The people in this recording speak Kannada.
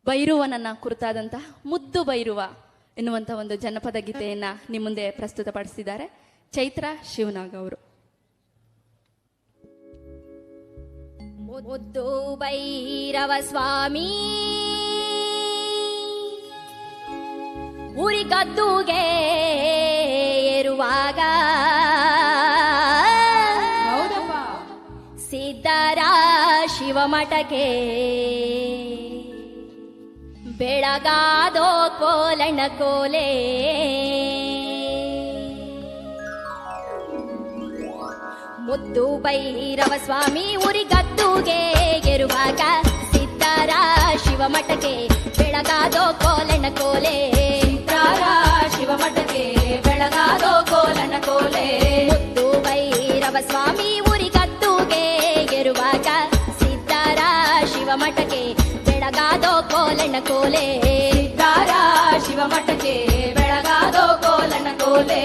ಬೈರುವನನ್ನ ಕುರಿತಾದಂತಹ ಮುದ್ದು ಬೈರುವ ಎನ್ನುವಂಥ ಒಂದು ಜನಪದ ಗೀತೆಯನ್ನ ನಿಮ್ಮ ಮುಂದೆ ಪ್ರಸ್ತುತಪಡಿಸಿದ್ದಾರೆ ಚೈತ್ರ ಶಿವನಾಗ್ ಅವರು. ಮುದ್ದು ಭೈರವ ಸ್ವಾಮಿ ಉರಿ ಗದ್ದುಗೆ ಏರುವಾಗ ಸಿದ್ಧರ ಶಿವಮಠಕ್ಕೆ ಬೆಳಗಾದೋ ಕೋಲಣ್ಣ ಕೋಲೆ ಮುದ್ದು ಭೈರವ ಸ್ವಾಮಿ ಉರಿ ಗದ್ದುಗೆ ಏರುವಾಗ ಸಿದ್ಧರ ಶಿವಮಠಕ್ಕೆ ಬೆಳಗಾದೋ ಕೋಲಣ್ಣ ಕೋಲೆ ಸಿದ್ಧರ ಶಿವಮಠಕ್ಕೆ ಬೆಳಗಾದೋ ಕೋಲಣ್ಣ ಕೋಲೆ ಮುದ್ದು ಭೈರವ ಸ್ವಾಮಿ ಉರಿ ಗದ್ದುಗೆ ಏರುವಾಗ ಸಿದ್ಧರ ಶಿವಮಠಕ್ಕೆ ಬೆಳಗಾದೋ ಕೋಲಣ್ಣ ಕೋಲೆ ಸಿದ್ಧರ ಶಿವಮಠಕ್ಕೆ ಬೆಳಗಾದೋ ಕೋಲಣ್ಣ ಕೋಲೆ